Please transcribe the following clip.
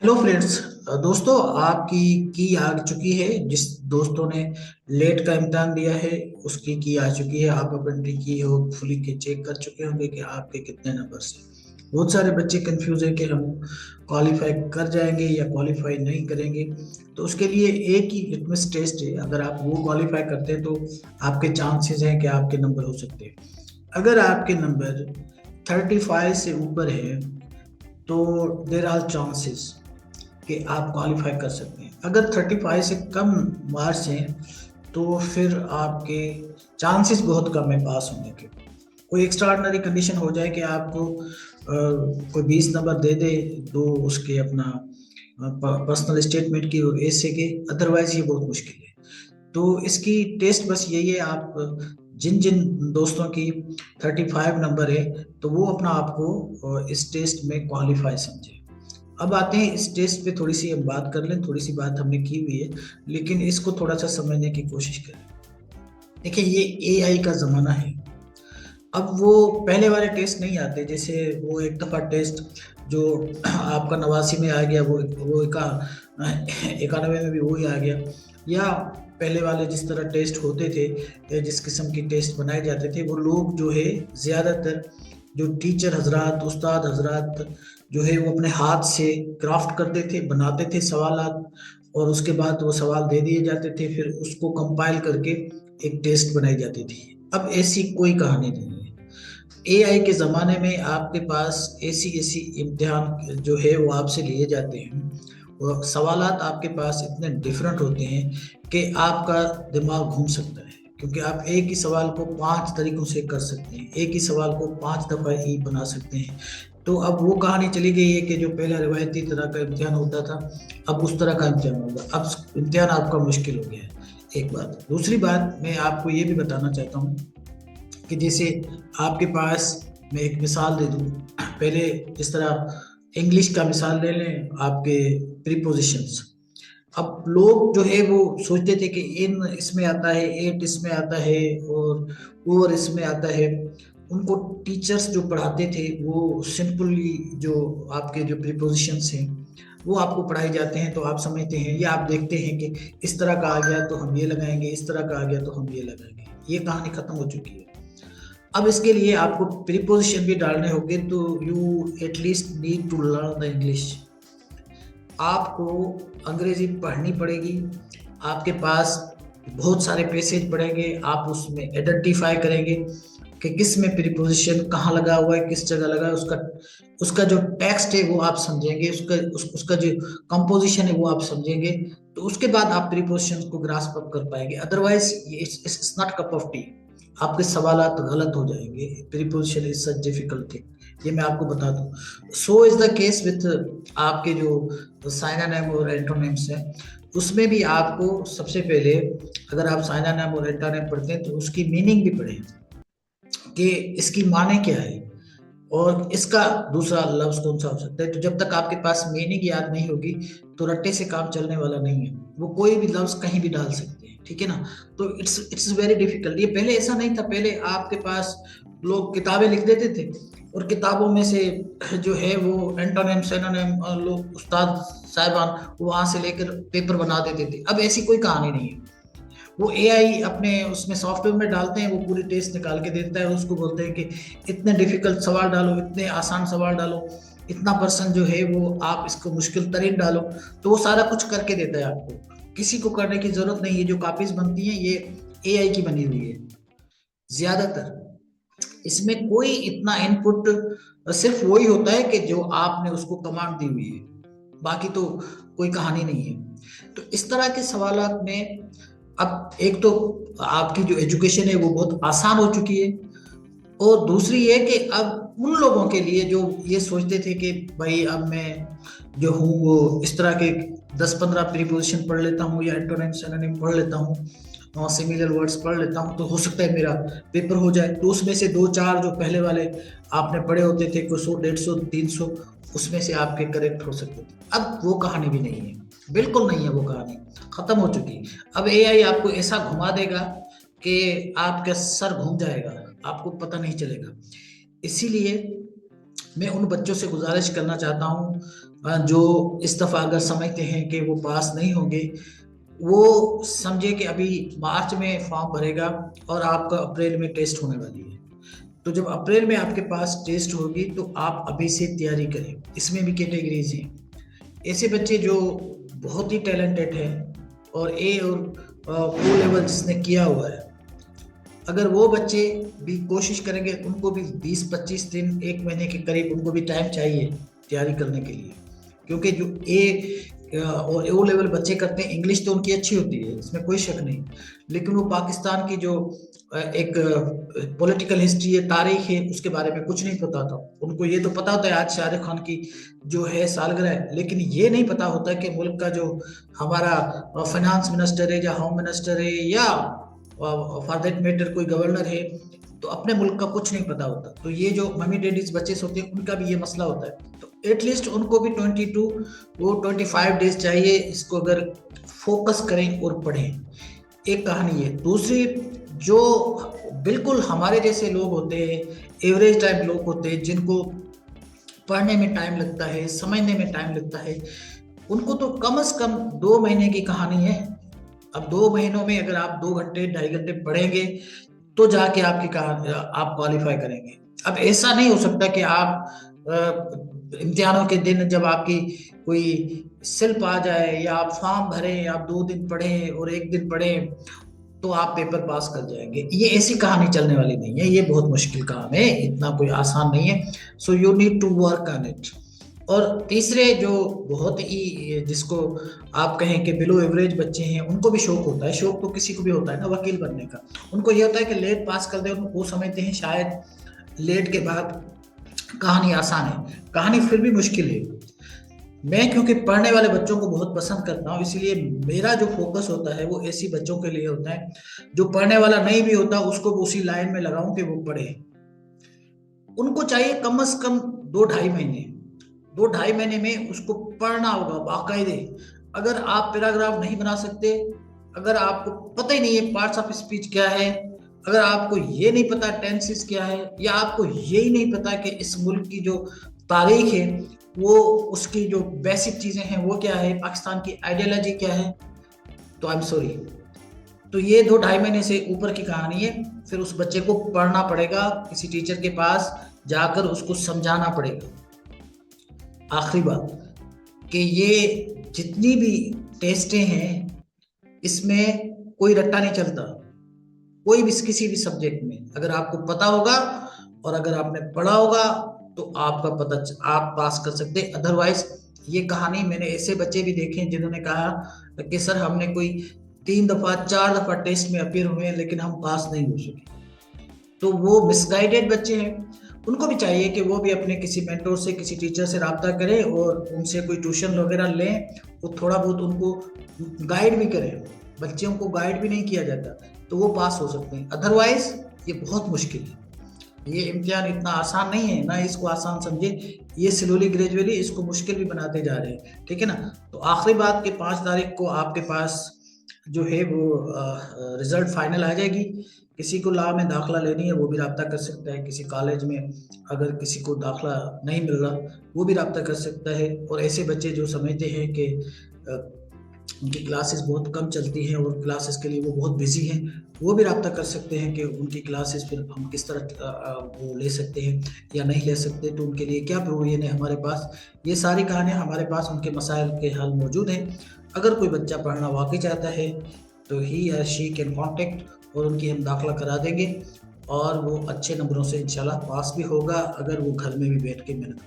Hello friends. दोस्तों, आपकी की आ चुकी है। जिस दोस्तों ने लेट का इम्तिहान दिया है उसकी की आ चुकी है। आप अपनी की होपफुली के चेक कर चुके होंगे कि आपके कितने नंबर्स हैं। बहुत सारे बच्चे कंफ्यूज है कि हम क्वालिफाई कर जाएंगे या क्वालिफाई नहीं करेंगे। तो उसके लिए एक ही लिटमस टेस्ट है। अगर आप वो क्वालिफाई करते हैं तो आपके चांसेस हैं कि आपके नंबर हो सकते हैं। अगर आपके नंबर 35 से ऊपर है तो देर आर चांसेस कि आप क्वालिफाई कर सकते हैं। अगर 35 से कम मार्क्स हैं तो फिर आपके चांसेस बहुत कम है पास होने के। कोई एक्स्ट्राऑर्डिनरी कंडीशन हो जाए कि आपको कोई 20 नंबर दे दे, दो उसके अपना पर्सनल स्टेटमेंट की और ऐसे के, अदरवाइज ये बहुत मुश्किल है। तो इसकी टेस्ट बस यही है। आप जिन जिन दोस्तों की 35 नंबर है तो वो अपना आपको इस टेस्ट में क्वालिफाई समझे। अब आते हैं इस टेस्ट पे, थोड़ी सी हम बात कर लें। थोड़ी सी बात हमने की हुई है लेकिन इसको थोड़ा सा समझने की कोशिश करें। देखिए, ये एआई का जमाना है। अब वो पहले वाले टेस्ट नहीं आते। जैसे वो एक दफा टेस्ट जो आपका 89 में आ गया, वो 91 में भी वही आ गया। या पहले वाले जिस तरह टेस्ट होते थे या जिस किस्म की टेस्ट बनाए जाते थे, वो लोग जो है ज्यादातर जो टीचर हजरात, उस्ताद हजरात जो है वो अपने हाथ से क्राफ्ट करते थे, बनाते थे सवालात, और उसके बाद वो सवाल दे दिए जाते थे। फिर उसको कंपाइल करके एक टेस्ट बनाई जाती थी। अब ऐसी कोई कहानी नहीं है। एआई के ज़माने में आपके पास ऐसी ऐसी इम्तिहान जो है वो आपसे लिए जाते हैं, और सवालात आपके पास इतने डिफरेंट होते हैं कि आपका दिमाग घूम सकता है। क्योंकि आप एक ही सवाल को 5 तरीकों से कर सकते हैं, एक ही सवाल को 5 दफ़ा ही बना सकते हैं। तो अब वो कहानी चली गई है कि जो पहला रिवायती तरह का इम्तिहान होता था, अब उस तरह का इम्तिहान होगा। अब इम्तिहान आपका मुश्किल हो गया है। एक बात। दूसरी बात, मैं आपको ये भी बताना चाहता हूँ कि जैसे आपके पास, मैं एक मिसाल दे दूं। पहले जिस तरह इंग्लिश का मिसाल ले लें, आपके प्रीपोजिशंस। अब लोग जो है वो सोचते थे कि इन इसमें आता है, एट इसमें आता है, और ओवर इसमें आता है। उनको टीचर्स जो पढ़ाते थे वो सिंपली जो आपके जो प्रीपोजिशंस हैं वो आपको पढ़ाए जाते हैं, तो आप समझते हैं या आप देखते हैं कि इस तरह का आ गया तो हम ये लगाएंगे, इस तरह का आ गया तो हम ये लगाएंगे। ये कहानी खत्म हो चुकी है। अब इसके लिए आपको प्रीपोजिशन भी डालने होंगे, तो you at least need to learn the English. आपको अंग्रेजी पढ़नी पड़ेगी। आपके पास बहुत सारे पैसेज पढ़ेंगे, आप उसमें आइडेंटिफाई करेंगे कि किस में प्रीपोजिशन कहाँ लगा हुआ है, किस जगह लगा है। उसका उसका जो टेक्स्ट है वो आप समझेंगे, उसका जो कंपोजिशन है वो आप समझेंगे। तो उसके बाद आप प्रीपोजिशन को ग्रास्प अप कर पाएंगे। Otherwise it's not cup of T. आपके सवालात गलत हो जाएंगे। Preposition is such difficult thing, ये मैं आपको बता दूं। So is the case with आपके जो साइनानेम और एंटोनिम्स हैं। उसमें भी आपको सबसे पहले, अगर आप साइनानेम और एंटोनिम पढ़ते हैं तो उसकी मीनिंग भी पढ़ें कि इसकी माने क्या है और इसका दूसरा लफ्ज कौन सा हो सकता है। तो जब तक आपके पास मीनिंग याद नहीं होगी तो रट्टे से काम चलने वाला नहीं है। वो कोई भी लफ्ज कहीं भी डाल सकते हैं, ठीक है ना। तो इट्स वेरी डिफिकल्ट। ये पहले ऐसा नहीं था। पहले आपके पास लोग किताबें लिख देते थे और किताबों में से जो है वो एंटोनिम सिनोनिम लोग उस्ताद साहिबान वहां से लेकर पेपर बना देते थे। अब ऐसी कोई कहानी नहीं है। वो एआई अपने उसमें सॉफ्टवेयर में डालते हैं, वो पूरी टेस्ट निकाल के देता है। उसको बोलते हैं कि इतने डिफिकल्ट सवाल डालो, इतने आसान सवाल डालो, इतना परसेंट जो है वो आप इसको मुश्किल तरीन डालो। तो वो सारा कुछ करके देता है आपको। किसी को करने की जरूरत नहीं है। जो कॉपीज बनती हैं ये एआई की बनी हुई है ज्यादातर। इसमें कोई इतना इनपुट, सिर्फ वही होता है कि जो आपने उसको कमांड दी हुई है, बाकी तो कोई कहानी नहीं है। तो इस तरह के सवालात में अब एक तो आपकी जो एजुकेशन है वो बहुत आसान हो चुकी है, और दूसरी ये कि अब उन लोगों के लिए जो ये सोचते थे कि भाई अब मैं जो हूँ वो इस तरह के 10-15 प्रीपोजिशन पढ़ लेता हूँ या एंटोनिम सिनोनिम पढ़ लेता हूँ, सिमिलर वर्ड्स पढ़ लेता हूँ तो हो सकता है मेरा पेपर हो जाए। तो उसमें से दो चार जो पहले वाले आपने पढ़े होते थे, कोई 100, 150, 300, उसमें से आपके करेक्ट हो सकते थे। अब वो कहानी भी नहीं है, बिल्कुल नहीं है। वो कहानी खत्म हो चुकी। अब एआई आपको ऐसा घुमा देगा कि आपका सर घूम जाएगा, आपको पता नहीं चलेगा। इसीलिए मैं उन बच्चों से गुजारिश करना चाहता हूँ जो इस दफ़ा अगर समझते हैं कि वो पास नहीं होंगे, वो समझे कि अभी मार्च में फॉर्म भरेगा और आपका अप्रैल में टेस्ट होने वाली है। तो जब अप्रैल में आपके पास टेस्ट होगी तो आप अभी से तैयारी करें। इसमें भी कैटेगरीज हैं। ऐसे बच्चे जो बहुत ही टैलेंटेड हैं और ए और ओ लेवल जिसने किया हुआ है, अगर वो बच्चे भी कोशिश करेंगे, उनको भी 20-25 दिन, 1 महीने के करीब उनको भी टाइम चाहिए तैयारी करने के लिए। क्योंकि जो और ओ लेवल बच्चे करते हैं, इंग्लिश तो उनकी अच्छी होती है, इसमें कोई शक नहीं, लेकिन वो पाकिस्तान की जो एक पॉलिटिकल हिस्ट्री है, तारीख है, उसके बारे में कुछ नहीं पता था उनको। ये तो पता होता है आज शाहरुख खान की जो है सालगिरह है, लेकिन ये नहीं पता होता कि मुल्क का जो हमारा फाइनेंस मिनिस्टर है या होम मिनिस्टर है या फॉर दैट मैटर कोई गवर्नर है, तो अपने मुल्क का कुछ नहीं पता होता। तो ये जो मम्मी डैडीज बच्चे होते हैं, उनका भी ये मसला होता है। तो एटलीस्ट उनको भी 25 डेज चाहिए, इसको अगर फोकस करें और पढ़ें। एक कहानी है। दूसरी, जो बिल्कुल हमारे जैसे लोग होते हैं, एवरेज टाइप लोग होते हैं, जिनको पढ़ने में टाइम लगता है, समझने में टाइम लगता है, उनको तो कम से कम 2 महीने की कहानी है। अब 2 महीनों में अगर आप 2 घंटे 2.5 घंटे पढ़ेंगे तो जाके आप क्वालिफाई करेंगे। अब ऐसा नहीं हो सकता कि आप इम्तिहानों के दिन जब आपकी कोई स्लिप आ जाए या आप फॉर्म भरें, आप 2 दिन पढ़ें और 1 दिन पढ़ें तो आप पेपर पास कर जाएंगे। ये ऐसी कहानी चलने वाली नहीं है, ये बहुत मुश्किल काम है, इतना कोई आसान नहीं है। So you need to work on it. और तीसरे, जो बहुत ही जिसको आप कहें कि बिलो एवरेज बच्चे हैं, उनको भी शौक होता है, शौक तो किसी को भी होता है ना वकील बनने का। उनको ये होता है कि लेट पास कर दे, वो समझते हैं शायद लेट के बाद कहानी आसान है। कहानी फिर भी मुश्किल है। मैं क्योंकि पढ़ने वाले बच्चों को बहुत पसंद करता हूँ, इसलिए मेरा जो फोकस होता है वो ऐसी बच्चों के लिए होता है। जो पढ़ने वाला नहीं भी होता, उसको उसी लाइन में लगाऊं कि वो पढ़े। उनको चाहिए कम से कम 2-2.5 महीने। 2-2.5 महीने में उसको पढ़ना होगा बाकायदे। अगर आप पैराग्राफ नहीं बना सकते, अगर आपको पता ही नहीं है पार्ट्स ऑफ स्पीच क्या है, अगर आपको ये नहीं पता टेंसेस क्या है, या आपको ये ही नहीं पता कि इस मुल्क की जो तारीख है, वो उसकी जो बेसिक चीजें हैं वो क्या है, पाकिस्तान की आइडियोलॉजी क्या है, तो आई एम सॉरी। तो ये 2-2.5 महीने से ऊपर की कहानी है। फिर उस बच्चे को पढ़ना पड़ेगा, किसी टीचर के पास जाकर उसको समझाना पड़ेगा। आखिरी बात कि ये जितनी भी टेस्टें हैं, इसमें कोई रट्टा नहीं चलता। कोई भी किसी भी सब्जेक्ट में अगर आपको पता होगा और अगर आपने पढ़ा होगा तो आप पास कर सकते। अदरवाइज ये कहानी, मैंने ऐसे बच्चे भी देखे हैं जिन्होंने कहा कि सर हमने कोई 3 दफा 4 दफा टेस्ट में अपीयर हुए हैं लेकिन हम पास नहीं हो सके। तो वो मिसगाइडेड बच्चे हैं। उनको भी चाहिए कि वो भी अपने किसी मेंटोर से, किसी टीचर से राब्ता करें और उनसे कोई ट्यूशन वगैरह लें, वो थोड़ा बहुत उनको गाइड भी करें। बच्चों को गाइड भी नहीं किया जाता तो वो पास हो सकते हैं। अदरवाइज ये बहुत मुश्किल है। ये इम्तिहान इतना आसान नहीं है, ना इसको आसान समझे। ये स्लोली ग्रेजुअली इसको मुश्किल भी बनाते जा रहे हैं, ठीक है ना। तो आखिरी बात कि 5 तारीख को आपके पास जो है वो रिजल्ट फाइनल आ जाएगी। किसी को लॉ में दाखिला लेनी है वो भी राब्ता कर सकता है। किसी कॉलेज में अगर किसी को दाखिला नहीं मिल रहा, वो भी राब्ता कर सकता है। और ऐसे बच्चे जो समझते हैं कि उनकी क्लासेस बहुत कम चलती हैं और क्लासेस के लिए वो बहुत बिजी हैं, वो भी राब्ता कर सकते हैं कि उनकी क्लासेस फिर हम किस तरह वो ले सकते हैं या नहीं ले सकते, तो उनके लिए क्या प्रोविजन है हमारे पास। ये सारी कहानियाँ हमारे पास उनके मसाइल के हल मौजूद हैं। अगर कोई बच्चा पढ़ना वाकई चाहता है तो ही या शी कैन कॉन्टेक्ट और उनकी हम दाखिला करा देंगे और वो अच्छे नंबरों से इंशाल्लाह पास भी होगा, अगर वो घर में भी बैठ के मेहनत